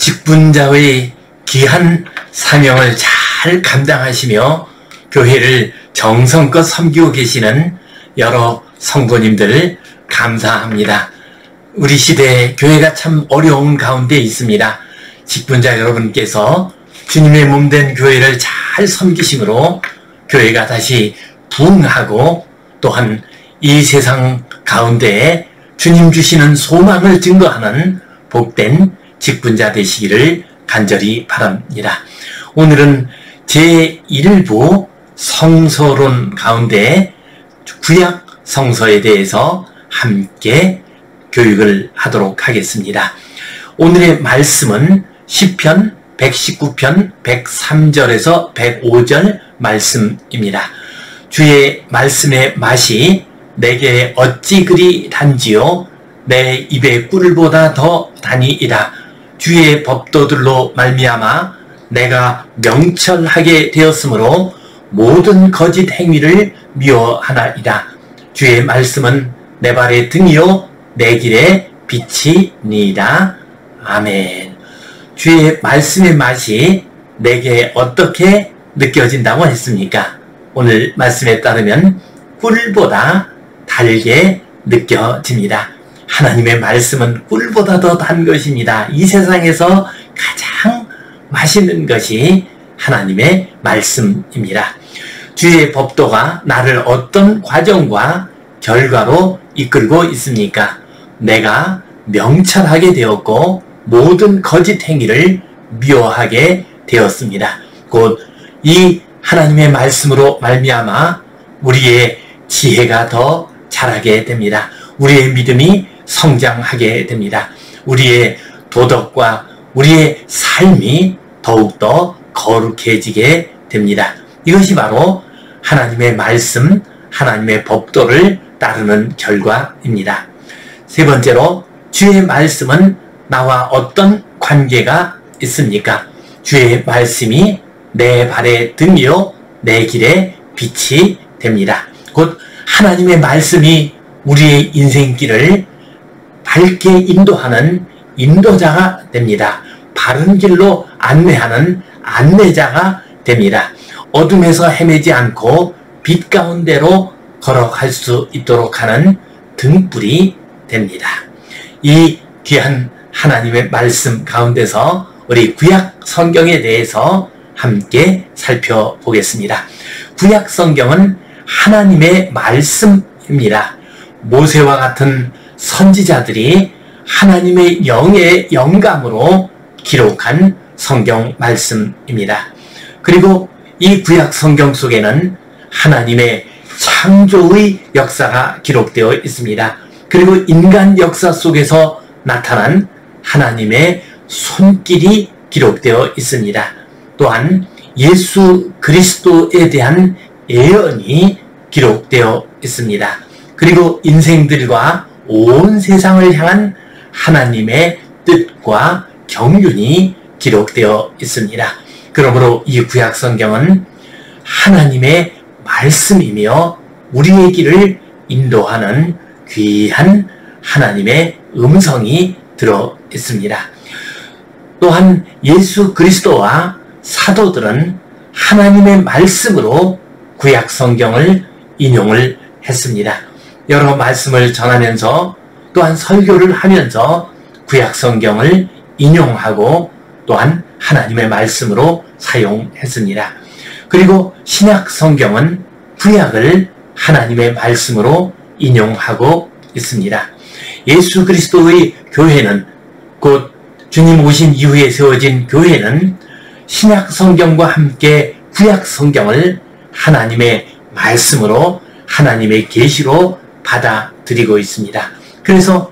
직분자의 귀한 사명을 잘 감당하시며 교회를 정성껏 섬기고 계시는 여러 성도님들 감사합니다. 우리 시대에 교회가 참 어려운 가운데 있습니다. 직분자 여러분께서 주님의 몸된 교회를 잘 섬기심으로 교회가 다시 부흥하고 또한 이 세상 가운데에 주님 주시는 소망을 증거하는 복된 직분자 되시기를 간절히 바랍니다. 오늘은 제1부 성서론 가운데 구약 성서에 대해서 함께 교육을 하도록 하겠습니다. 오늘의 말씀은 시편 119편 103절에서 105절 말씀입니다. 주의 말씀의 맛이 내게 어찌 그리 단지요 내 입의 꿀보다 더 다니이다. 주의 법도들로 말미암아 내가 명철하게 되었으므로 모든 거짓 행위를 미워하나이다. 주의 말씀은 내 발의 등이요 내 길의 빛이니이다. 아멘. 주의 말씀의 맛이 내게 어떻게 느껴진다고 했습니까? 오늘 말씀에 따르면 꿀보다 달게 느껴집니다. 하나님의 말씀은 꿀보다 더 단 것입니다. 이 세상에서 가장 맛있는 것이 하나님의 말씀입니다. 주의 법도가 나를 어떤 과정과 결과로 이끌고 있습니까? 내가 명철하게 되었고 모든 거짓 행위를 미워하게 되었습니다. 곧 이 하나님의 말씀으로 말미암아 우리의 지혜가 더 자라게 됩니다. 우리의 믿음이 성장하게 됩니다. 우리의 도덕과 우리의 삶이 더욱더 거룩해지게 됩니다. 이것이 바로 하나님의 말씀, 하나님의 법도를 따르는 결과입니다. 세 번째로 주의 말씀은 나와 어떤 관계가 있습니까? 주의 말씀이 내 발의 등이요 내 길의 빛이 됩니다. 곧 하나님의 말씀이 우리의 인생길을 밝게 인도하는 인도자가 됩니다. 바른 길로 안내하는 안내자가 됩니다. 어둠에서 헤매지 않고 빛 가운데로 걸어갈 수 있도록 하는 등불이 됩니다. 이 귀한 하나님의 말씀 가운데서 우리 구약 성경에 대해서 함께 살펴보겠습니다. 구약 성경은 하나님의 말씀입니다. 모세와 같은 선지자들이 하나님의 영의 영감으로 기록한 성경 말씀입니다. 그리고 이 구약 성경 속에는 하나님의 창조의 역사가 기록되어 있습니다. 그리고 인간 역사 속에서 나타난 하나님의 손길이 기록되어 있습니다. 또한 예수 그리스도에 대한 예언이 기록되어 있습니다. 그리고 인생들과 온 세상을 향한 하나님의 뜻과 경륜이 기록되어 있습니다. 그러므로 이 구약 성경은 하나님의 말씀이며 우리의 길을 인도하는 귀한 하나님의 음성이 들어 있습니다. 또한 예수 그리스도와 사도들은 하나님의 말씀으로 구약 성경을 인용을 했습니다. 여러 말씀을 전하면서 또한 설교를 하면서 구약 성경을 인용하고 또한 하나님의 말씀으로 사용했습니다. 그리고 신약 성경은 구약을 하나님의 말씀으로 인용하고 있습니다. 예수 그리스도의 교회는 곧 주님 오신 이후에 세워진 교회는 신약 성경과 함께 구약 성경을 하나님의 말씀으로 하나님의 계시로 받아들이고 있습니다. 그래서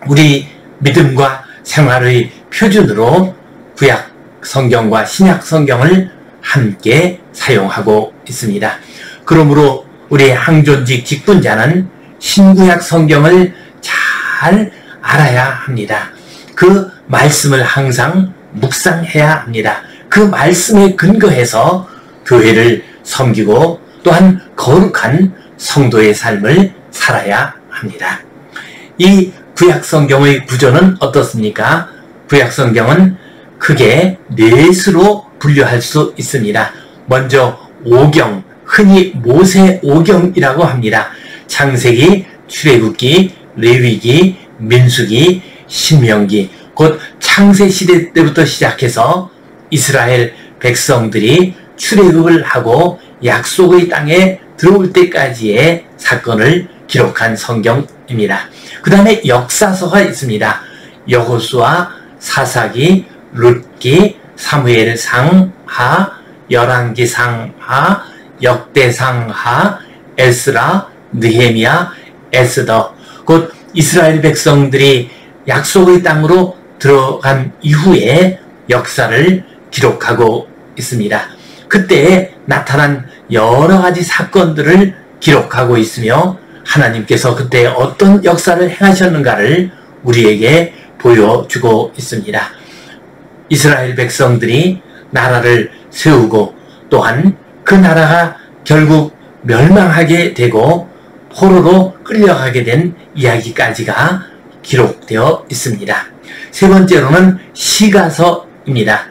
우리 믿음과 생활의 표준으로 구약 성경과 신약 성경을 함께 사용하고 있습니다. 그러므로 우리 항존직 직분자는 신구약 성경을 잘 알아야 합니다. 그 말씀을 항상 묵상해야 합니다. 그 말씀에 근거해서 교회를 섬기고 또한 거룩한 성도의 삶을 살아야 합니다. 이 구약 성경의 구조는 어떻습니까? 구약 성경은 크게 넷으로 분류할 수 있습니다. 먼저 5경, 흔히 모세 5경이라고 합니다. 창세기, 출애굽기, 레위기, 민수기, 신명기, 곧 창세시대 때부터 시작해서 이스라엘 백성들이 출애굽을 하고 약속의 땅에 들어올 때까지의 사건을 기록한 성경입니다. 그 다음에 역사서가 있습니다. 여호수아, 사사기, 룻기, 사무엘상하, 열왕기상하, 역대상하, 에스라, 느헤미야, 에스더, 곧 이스라엘 백성들이 약속의 땅으로 들어간 이후에 역사를 기록하고 있습니다. 그때 나타난 여러 가지 사건들을 기록하고 있으며 하나님께서 그때 어떤 역사를 행하셨는가를 우리에게 보여주고 있습니다. 이스라엘 백성들이 나라를 세우고 또한 그 나라가 결국 멸망하게 되고 포로로 끌려가게 된 이야기까지가 기록되어 있습니다. 세 번째로는 시가서입니다.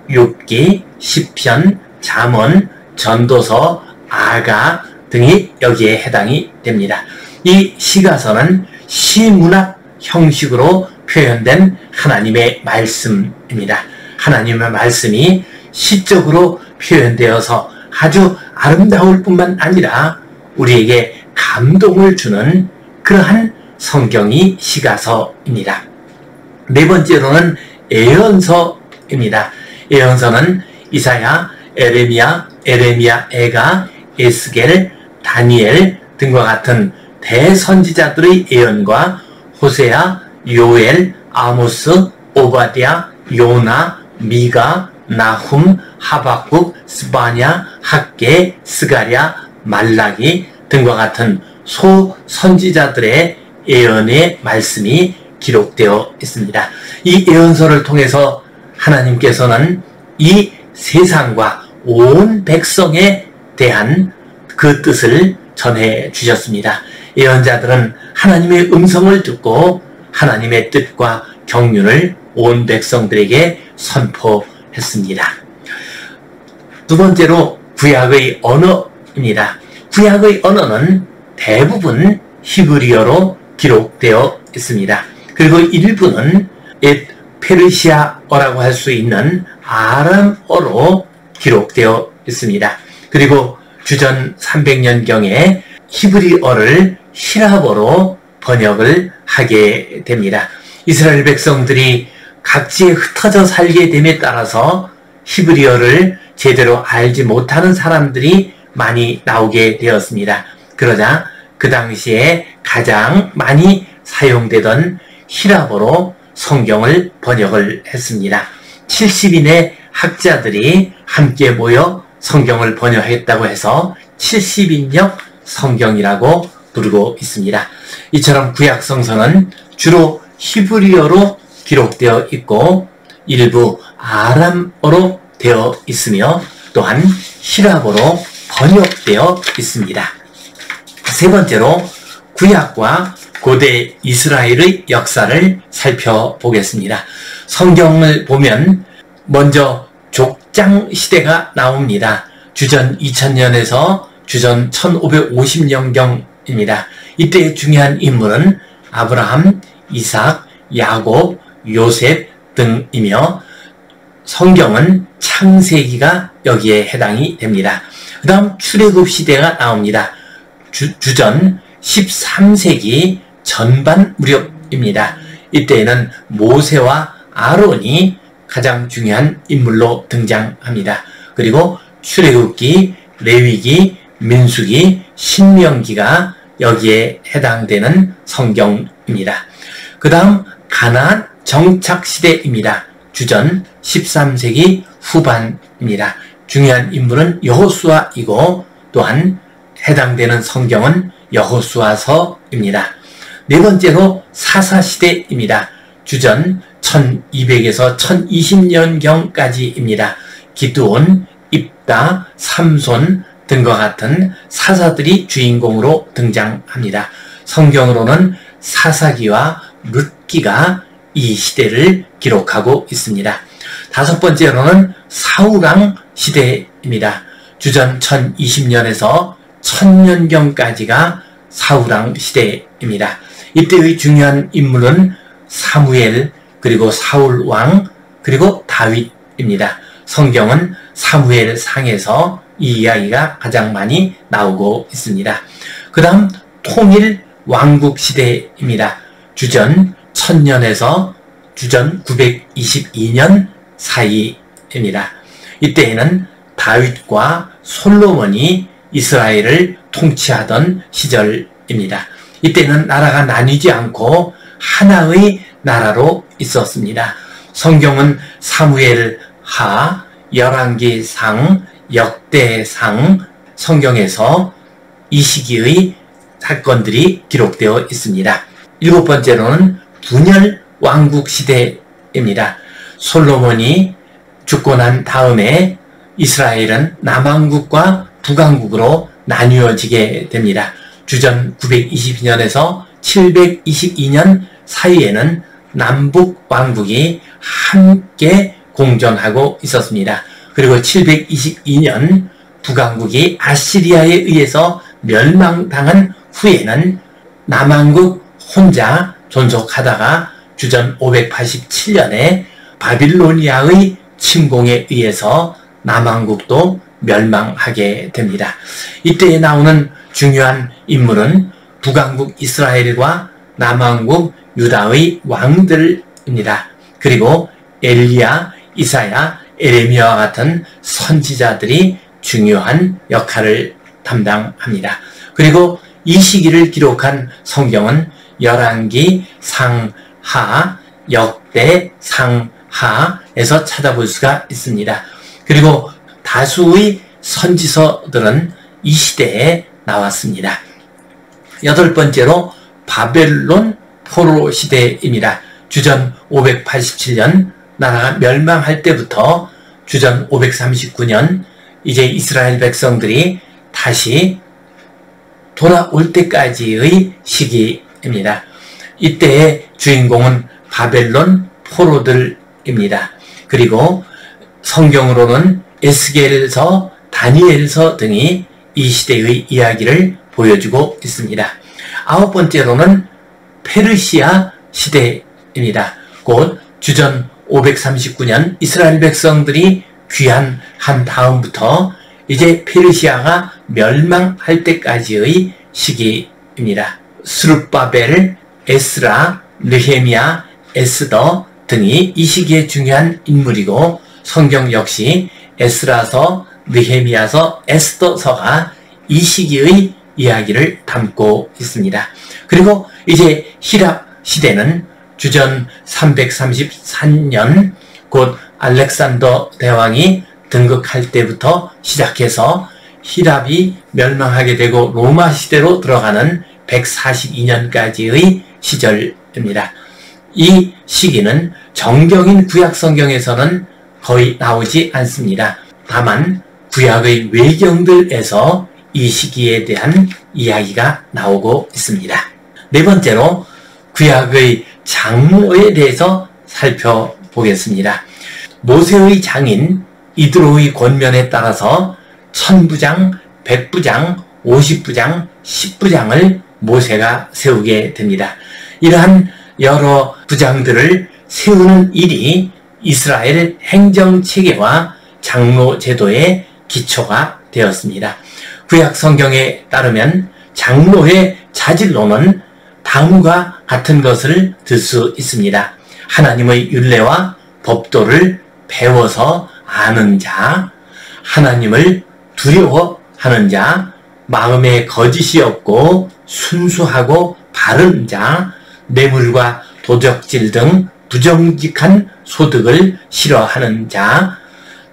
욥기, 시편, 잠언, 전도서, 아가 등이 여기에 해당이 됩니다. 이 시가서는 시문학 형식으로 표현된 하나님의 말씀입니다. 하나님의 말씀이 시적으로 표현되어서 아주 아름다울 뿐만 아니라 우리에게 감동을 주는 그러한 성경이 시가서입니다. 네 번째로는 예언서입니다. 예언서는 이사야, 에레미야, 에가, 에스겔, 다니엘 등과 같은 대선지자들의 예언과 호세아, 요엘, 아모스, 오바댜, 요나, 미가, 나훔, 하박국, 스바냐, 학개, 스가랴, 말라기 등과 같은 소선지자들의 예언의 말씀이 기록되어 있습니다. 이 예언서를 통해서 하나님께서는 이 세상과 온 백성에 대한 그 뜻을 전해 주셨습니다. 예언자들은 하나님의 음성을 듣고 하나님의 뜻과 경륜을 온 백성들에게 선포했습니다. 두 번째로 구약의 언어입니다. 구약의 언어는 대부분 히브리어로 기록되어 있습니다. 그리고 일부는 페르시아어라고 할 수 있는 아람어로 기록되어 있습니다. 그리고 주전 300년경에 히브리어를 히라버로 번역을 하게 됩니다. 이스라엘 백성들이 각지에 흩어져 살게 됨에 따라서 히브리어를 제대로 알지 못하는 사람들이 많이 나오게 되었습니다. 그러자 그 당시에 가장 많이 사용되던 히라버로 성경을 번역을 했습니다. 70인의 학자들이 함께 모여 성경을 번역했다고 해서 70인역 성경이라고 부르고 있습니다. 이처럼 구약 성서는 주로 히브리어로 기록되어 있고 일부 아람어로 되어 있으며 또한 히라버로 번역되어 있습니다. 세 번째로 구약과 고대 이스라엘의 역사를 살펴보겠습니다. 성경을 보면 먼저 족장 시대가 나옵니다. 주전 2000년에서 주전 1550년경입니다. 이때 중요한 인물은 아브라함, 이삭, 야곱, 요셉 등이며 성경은 창세기가 여기에 해당이 됩니다. 그 다음 출애굽 시대가 나옵니다. 주전 13세기 전반 무렵입니다. 이때에는 모세와 아론이 가장 중요한 인물로 등장합니다. 그리고 출애굽기, 레위기, 민수기, 신명기가 여기에 해당되는 성경입니다. 그 다음 가나안 정착시대입니다. 주전 13세기 후반입니다. 중요한 인물은 여호수아이고 또한 해당되는 성경은 여호수아서입니다. 네 번째로 사사시대입니다. 주전 1200에서 1020년경까지입니다. 기드온, 입다, 삼손 등과 같은 사사들이 주인공으로 등장합니다. 성경으로는 사사기와 룻기가 이 시대를 기록하고 있습니다. 다섯 번째로는 사울왕 시대입니다. 주전 1020년에서 1000년경까지가 사울왕 시대입니다. 이때의 중요한 인물은 사무엘, 그리고 사울왕, 그리고 다윗입니다. 성경은 사무엘 상에서 이 이야기가 가장 많이 나오고 있습니다. 그 다음 통일 왕국 시대입니다. 주전 1000년에서 주전 922년 사이입니다. 이때에는 다윗과 솔로몬이 이스라엘을 통치하던 시절입니다. 이때는 나라가 나뉘지 않고 하나의 나라로 있었습니다. 성경은 사무엘 하, 열왕기상, 역대상 성경에서 이 시기의 사건들이 기록되어 있습니다. 일곱 번째로는 분열 왕국 시대입니다. 솔로몬이 죽고 난 다음에 이스라엘은 남왕국과 북왕국으로 나뉘어지게 됩니다. 주전 922년에서 722년 사이에는 남북 왕국이 함께 공존하고 있었습니다. 그리고 722년 북왕국이 아시리아에 의해서 멸망당한 후에는 남왕국 혼자 존속하다가 주전 587년에 바빌로니아의 침공에 의해서 남왕국도 멸망하게 됩니다. 이때에 나오는 중요한 인물은 북왕국 이스라엘과 남왕국 유다의 왕들입니다. 그리고 엘리야, 이사야, 에레미야와 같은 선지자들이 중요한 역할을 담당합니다. 그리고 이 시기를 기록한 성경은 열왕기, 상하, 역대, 상하에서 찾아볼 수가 있습니다. 그리고 다수의 선지서들은 이 시대에 나왔습니다. 여덟 번째로 바벨론 포로 시대입니다. 주전 587년 나라가 멸망할 때부터 주전 539년 이제 이스라엘 백성들이 다시 돌아올 때까지의 시기입니다. 이때의 주인공은 바벨론 포로들입니다. 그리고 성경으로는 에스겔서, 다니엘서 등이 이 시대의 이야기를 보여주고 있습니다. 아홉 번째로는 페르시아 시대입니다. 곧 주전 539년 이스라엘 백성들이 귀환한 다음부터 이제 페르시아가 멸망할 때까지의 시기입니다. 스룹바벨, 에스라, 느헤미야, 에스더 등이 이 시기에 중요한 인물이고 성경 역시 에스라서, 느헤미야서, 에스더서가 이 시기의 이야기를 담고 있습니다. 그리고 이제 히랍 시대는 주전 333년 곧 알렉산더 대왕이 등극할 때부터 시작해서 히랍이 멸망하게 되고 로마 시대로 들어가는 142년까지의 시절입니다. 이 시기는 정경인 구약 성경에서는 거의 나오지 않습니다. 다만 구약의 외경들에서 이 시기에 대한 이야기가 나오고 있습니다. 네 번째로 구약의 장로에 대해서 살펴보겠습니다. 모세의 장인 이드로의 권면에 따라서 1000부장, 100부장, 50부장, 10부장을 모세가 세우게 됩니다. 이러한 여러 부장들을 세우는 일이 이스라엘 행정체계와 장로 제도의 기초가 되었습니다. 구약 성경에 따르면 장로의 자질로는 다음과 같은 것을 들 수 있습니다. 하나님의 율례와 법도를 배워서 아는 자, 하나님을 두려워하는 자, 마음에 거짓이 없고 순수하고 바른 자, 뇌물과 도적질 등 부정직한 소득을 싫어하는 자,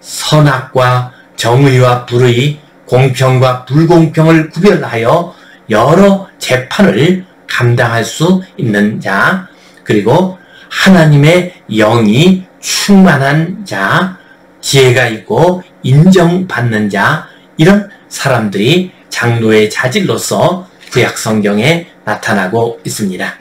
선악과 정의와 불의, 공평과 불공평을 구별하여 여러 재판을 감당할 수 있는 자, 그리고 하나님의 영이 충만한 자, 지혜가 있고 인정받는 자, 이런 사람들이 장로의 자질로서 구약 성경에 나타나고 있습니다.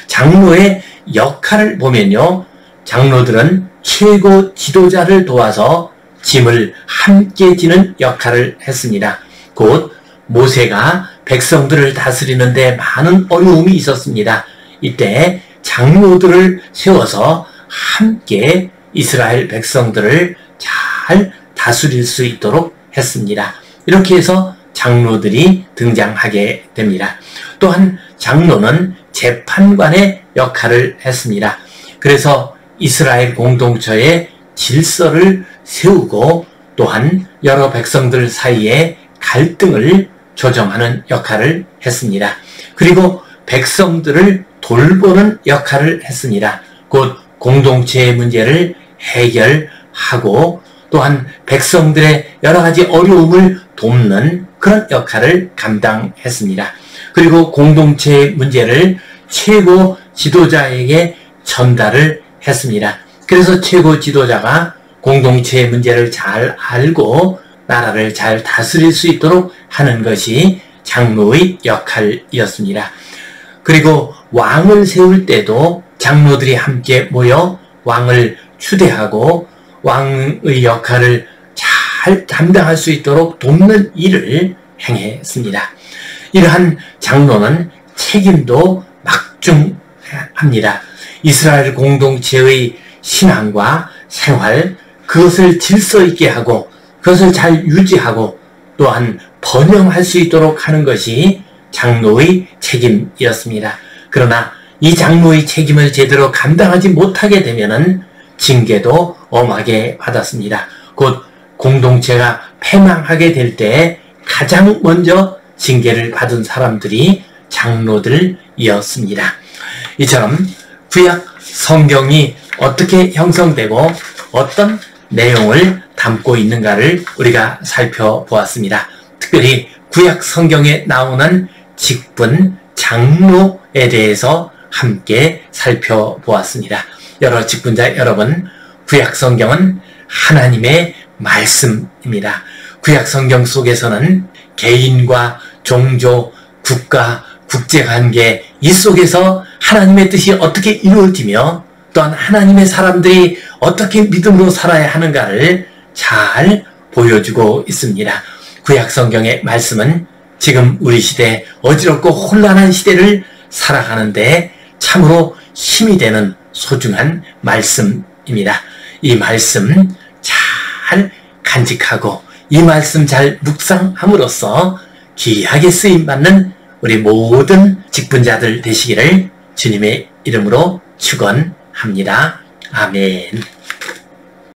장로의 역할을 보면요, 장로들은 최고 지도자를 도와서 짐을 함께 지는 역할을 했습니다. 곧 모세가 백성들을 다스리는데 많은 어려움이 있었습니다. 이때 장로들을 세워서 함께 이스라엘 백성들을 잘 다스릴 수 있도록 했습니다. 이렇게 해서 장로들이 등장하게 됩니다. 또한 장로는 재판관의 역할을 했습니다. 그래서 이스라엘 공동체의 질서를 세우고 또한 여러 백성들 사이에 갈등을 조정하는 역할을 했습니다. 그리고 백성들을 돌보는 역할을 했습니다. 곧 공동체의 문제를 해결하고 또한 백성들의 여러 가지 어려움을 돕는 그런 역할을 감당했습니다. 그리고 공동체의 문제를 최고 지도자에게 전달을 했습니다. 그래서 최고 지도자가 공동체의 문제를 잘 알고 나라를 잘 다스릴 수 있도록 하는 것이 장로의 역할이었습니다. 그리고 왕을 세울 때도 장로들이 함께 모여 왕을 추대하고 왕의 역할을 잘 감당할 수 있도록 돕는 일을 행했습니다. 이러한 장로는 책임도 막중합니다. 이스라엘 공동체의 신앙과 생활, 그것을 질서 있게 하고 그것을 잘 유지하고 또한 번영할 수 있도록 하는 것이 장로의 책임이었습니다. 그러나 이 장로의 책임을 제대로 감당하지 못하게 되면은 징계도 엄하게 받았습니다. 곧 공동체가 패망하게 될 때 가장 먼저 징계를 받은 사람들이 장로들이었습니다. 이처럼 구약 성경이 어떻게 형성되고 어떤 내용을 담고 있는가를 우리가 살펴보았습니다. 특별히 구약 성경에 나오는 직분, 장로에 대해서 함께 살펴보았습니다. 여러 직분자 여러분, 구약 성경은 하나님의 말씀입니다. 구약 성경 속에서는 개인과 종교, 국가, 국제관계 이 속에서 하나님의 뜻이 어떻게 이루어지며 또한 하나님의 사람들이 어떻게 믿음으로 살아야 하는가를 잘 보여주고 있습니다. 구약 성경의 말씀은 지금 우리 시대 어지럽고 혼란한 시대를 살아가는데 참으로 힘이 되는 소중한 말씀입니다. 이 말씀 잘 간직하고 이 말씀 잘 묵상함으로써 귀하게 쓰임받는 우리 모든 직분자들 되시기를 주님의 이름으로 축원합니다. 아멘.